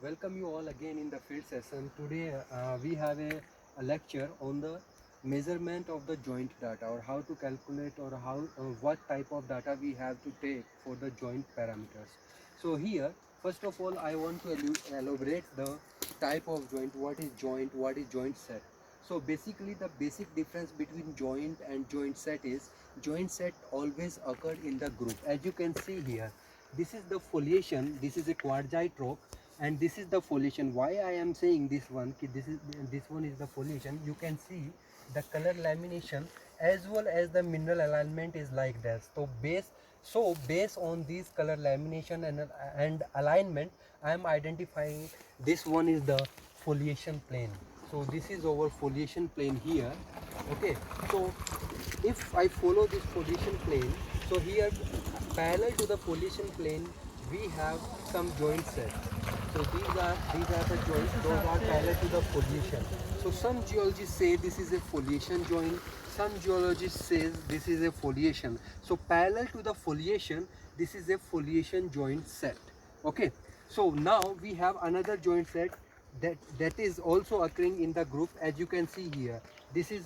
Welcome you all again in the field session. Today we have a lecture on the measurement of the joint data, or how to calculate, or how what type of data we have to take for the joint parameters. So here, first of all, I want to elaborate the type of joint, what is joint set. So basically the basic difference between joint and joint set is joint set always occur in the group. As you can see here, this is the foliation, this is a quartzite rock, and this is the foliation. Why I am saying this one, this one is the foliation. You can see the color lamination as well as the mineral alignment is like this. So based on these color lamination and alignment, I am identifying this one is the foliation plane. So this is our foliation plane here. Okay, so if I follow this foliation plane, so here parallel to the foliation plane we have some joint sets. So these are the joints, those are parallel to the foliation. So some geologists say this is a foliation joint, some geologists says this is a foliation. So parallel to the foliation, this is a foliation joint set. Okay, so now we have another joint set that is also occurring in the group. As you can see here, this is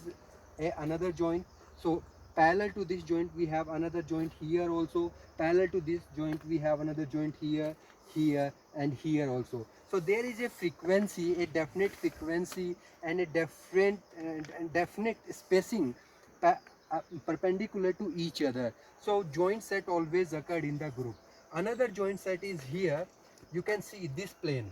another joint. So parallel to this joint we have another joint here also. Parallel to this joint we have another joint here, here and here also. So there is a frequency, a definite frequency, and a different and definite spacing perpendicular to each other. So joint set always occurred in the group. Another joint set is here. You can see this plane.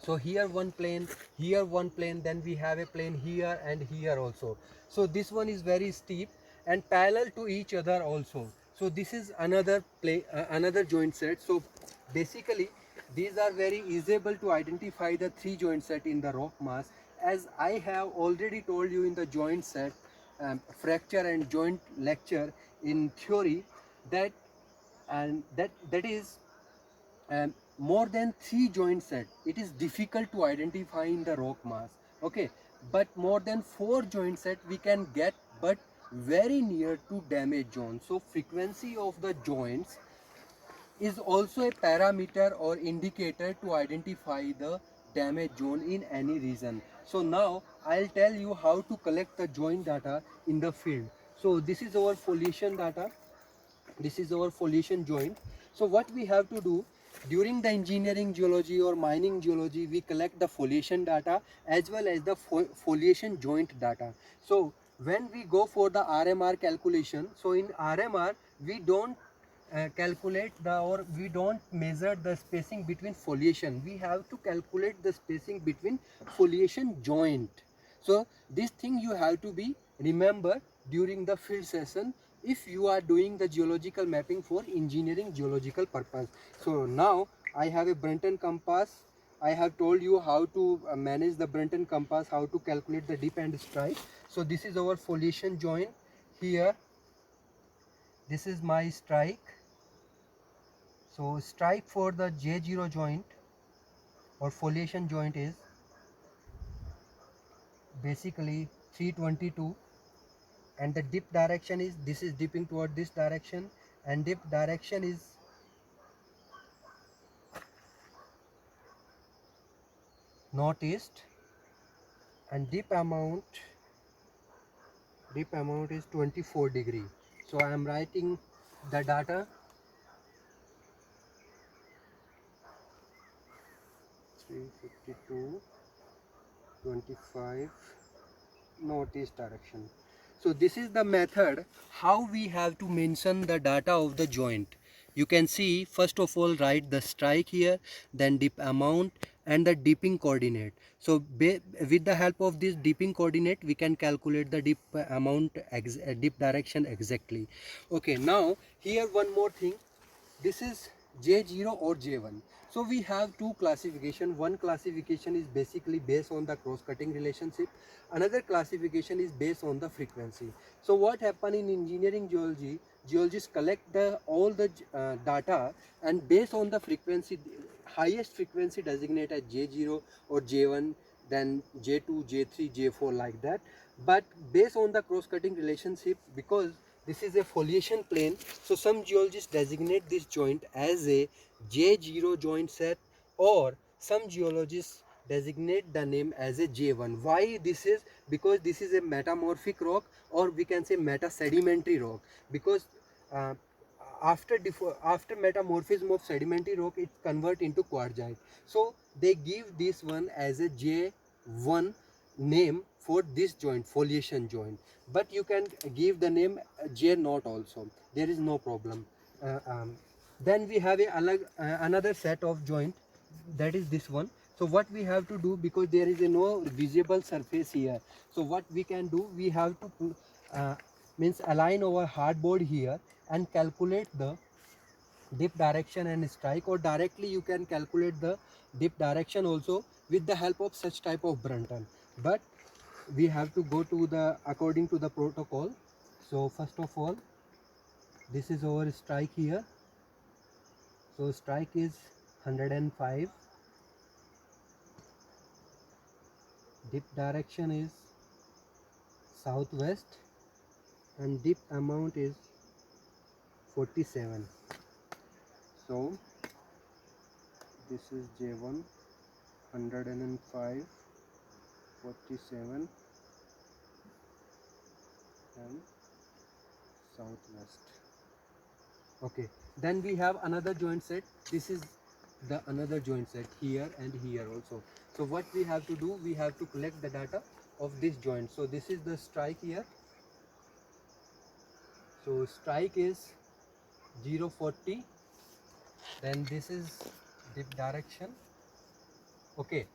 So here one plane, here one plane, then we have a plane here and here also. So this one is very steep and parallel to each other also. So this is another another joint set. So basically these are very easable to identify the three joint set in the rock mass. As I have already told you in the joint set fracture and joint lecture in theory, that that is more than three joint set, it is difficult to identify in the rock mass. Okay, but more than four joint set we can get, but very near to damage zone. So frequency of the joints is also a parameter or indicator to identify the damage zone in any region. So now I'll tell you how to collect the joint data in the field. So this is our foliation data, this is our foliation joint. So what we have to do during the engineering geology or mining geology, we collect the foliation data as well as the foliation joint data. So when we go for the RMR calculation, so in RMR we don't calculate the, or we don't measure the spacing between foliation. We have to calculate the spacing between foliation joint. So this thing you have to be remember during the field session if you are doing the geological mapping for engineering geological purpose. So now I have a Brunton compass. I have told you how to manage the Brunton compass, how to calculate the dip and strike. So this is our foliation joint here. This is my strike. So strike for the J0 joint or foliation joint is basically 322, and the dip direction is, this is dipping toward this direction, and dip direction is northeast, and dip amount is 24 degree. So I am writing the data 352 25 northeast direction. So this is the method how we have to mention the data of the joint. You can see, first of all write the strike here, then dip amount and the dipping coordinate. So with the help of this dipping coordinate we can calculate the dip amount, dip direction exactly. Okay, now here one more thing, this is J0 or J1. So we have two classification. One classification is basically based on the cross-cutting relationship. Another classification is based on the frequency. So what happen in engineering geology, geologists collect all the data, and based on the frequency, highest frequency designate as J0 or J1, then J2, J3, J4 like that. But based on the cross-cutting relationship, because this is a foliation plane, so some geologists designate this joint as a J0 joint set or some geologists designate the name as a J1. Why this is? Because this is a metamorphic rock, or we can say meta sedimentary rock, because uh, after metamorphism of sedimentary rock it convert into quartzite. So they give this one as a J1 name for this joint, foliation joint, but you can give the name J0 also, there is no problem. uh, um, then we have another set of joint, that is this one. So what we have to do, because there is a no visible surface here, so what we can do, we have to uh, means align our hardboard here and calculate the dip direction and strike, or directly you can calculate the dip direction also with the help of such type of Brunton. But we have to go to the according to the protocol. So first of all, this is our strike here. So strike is 105, dip direction is southwest, and dip amount is 47. So this is J1, 105, 47 and southwest. Okay, then we have another joint set. This is the another joint set here and here also. So what we have to do, we have to collect the data of this joint. So this is the strike here. So strike is 040, then this is dip direction. Okay,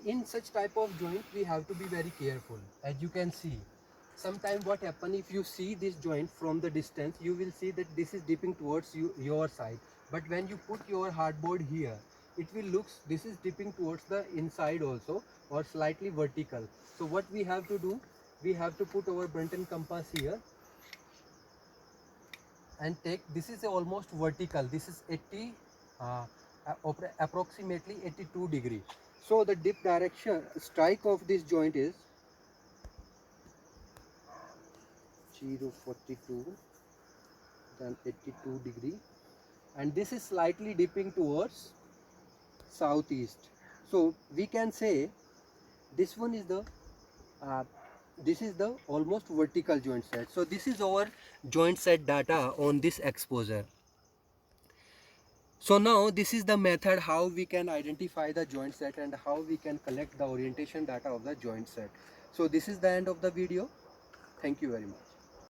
in such type of joint we have to be very careful. As you can see, sometimes what happen, if you see this joint from the distance, you will see that this is dipping towards your side, but when you put your hardboard here, it will looks this is dipping towards the inside also, or slightly vertical. So what we have to do, we have to put our Brunton compass here and take, this is almost vertical, this is 80 approximately 82 degree. So the dip direction strike of this joint is 042, then 82 degree, and this is slightly dipping towards southeast. So we can say this one is the this is the almost vertical joint set. So this is our joint set data on this exposure. So now this is the method how we can identify the joint set and how we can collect the orientation data of the joint set. So this is the end of the video. Thank you very much.